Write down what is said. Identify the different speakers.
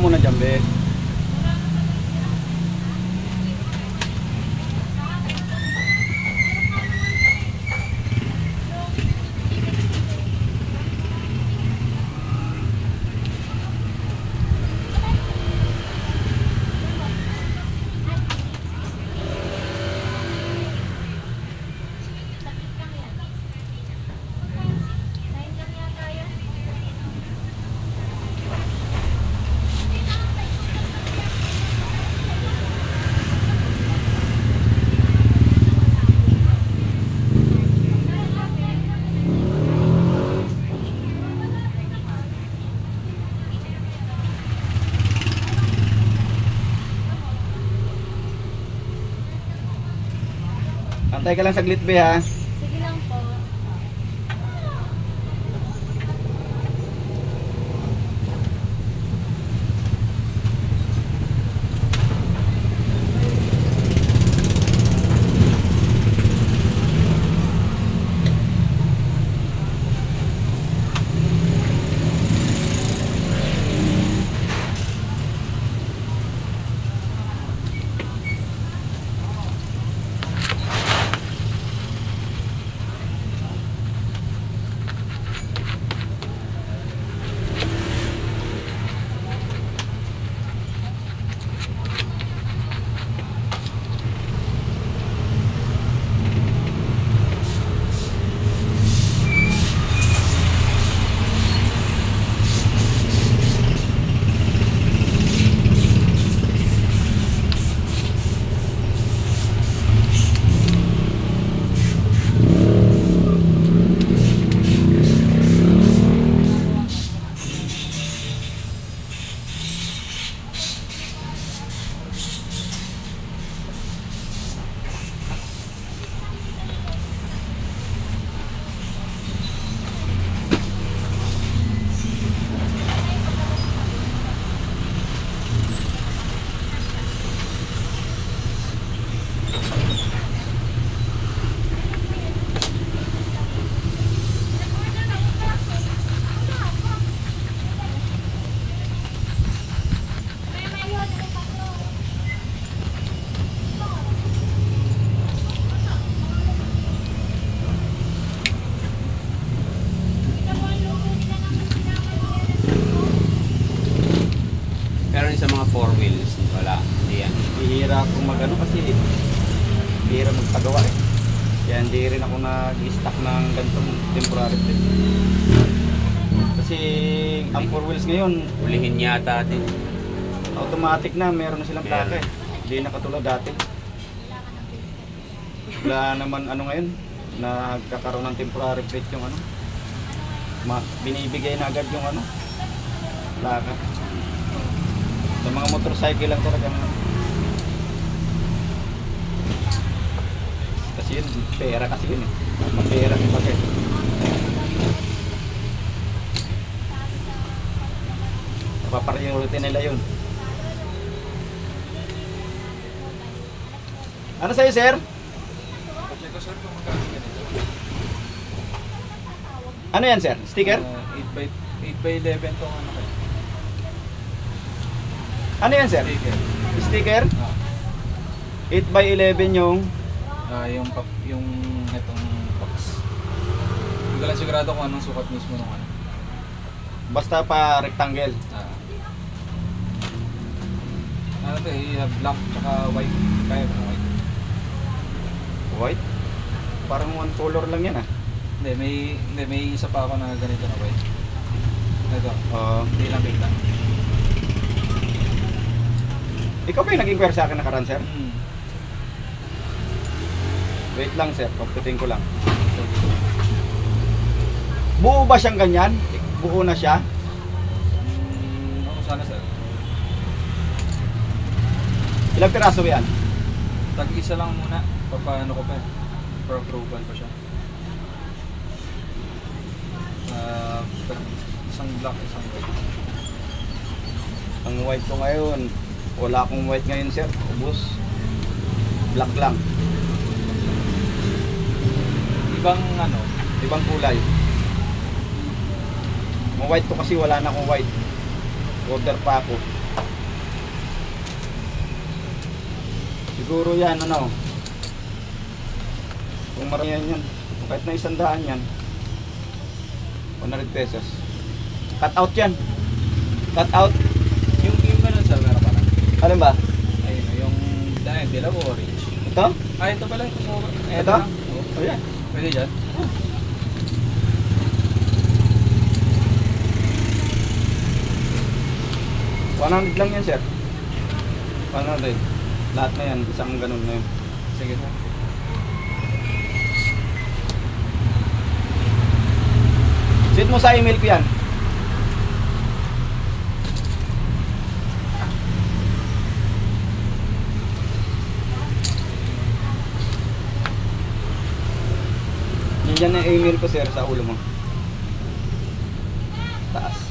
Speaker 1: muna dyan, be. Antay ka lang saglit, be, ha.
Speaker 2: Sige lang po.
Speaker 3: Pero sa mga 4 wheels, wala. Hindi yan.
Speaker 1: Bihira akong mag-ano kasi bihira magpagawa, eh. Kaya hindi rin ako nag-stock ng ganitong temporary plate. Kasi ang 4 wheels ngayon,
Speaker 3: Ulihin yata din.
Speaker 1: automatic na, meron na silang plaka, eh. Hindi na katulad dati. Wala naman ano ngayon, nagkakaroon ng temporary plate yung ano. Binibigay na agad yung ano, plaka. Sa mga motorcycle lang talaga. Kasi yun, pera kasi yun, eh. Mapera yung bakit. Napapriority nila yun. Ano sa'yo, sir?
Speaker 4: Check ko, sir, kung magkano ganito.
Speaker 1: Ano yan, sir? Sticker?
Speaker 4: 8x11 tong ano kayo.
Speaker 1: Ano yan, sir?
Speaker 4: Sticker.
Speaker 1: Sticker? 8x11 yung...
Speaker 4: Yung itong box. Hindi ko lang sigurado kung anong sukat mismo ng ano.
Speaker 1: Basta pa rectangle.
Speaker 4: Ano to eh, black tsaka white. Kaya ba white?
Speaker 1: White? Parang one color lang yan, ah.
Speaker 4: Hindi, may isa pa ako na ganito na white. Ito.
Speaker 1: Oo.
Speaker 4: Hindi lang kita.
Speaker 1: Ikaw ba yung nag-inquire sa akin nakaraan, sir?
Speaker 4: Hmm.
Speaker 1: Wait lang, sir. Pagputin ko lang. Buo ba siyang ganyan? Buo na siya?
Speaker 4: Ako sana, sir.
Speaker 1: Ilang piraso yan?
Speaker 4: Tag-isa lang muna. Papaano ko pa eh. For approval pa siya. Isang black, isang white.
Speaker 1: Ang white ko ngayon, wala akong white ngayon, sir. Ubus. Black lang.
Speaker 4: Ibang ano?
Speaker 1: Ibang kulay. Ang white ko kasi wala na akong white. Order pa ako. Siguro yan, ano. Kung marami yan, kahit na 100 yan. 100 pesos. Cut out yan. Cut out.
Speaker 4: Yung ganun sir, meron pa lang.
Speaker 1: Alin ba?
Speaker 4: Ayun, yung dilaw o orange.
Speaker 1: Ito?
Speaker 4: Ito pala, ito sa
Speaker 1: Ito?
Speaker 4: Oo.
Speaker 1: Oh, yan.
Speaker 4: Pwede dyan?
Speaker 1: 100 lang yan, sir. 100. Lahat na yan, isang ganun na yun.
Speaker 4: Sige sir.
Speaker 1: Send mo sa email ko yan. Yan ang email ko, sir, sa ulo mo. Taas.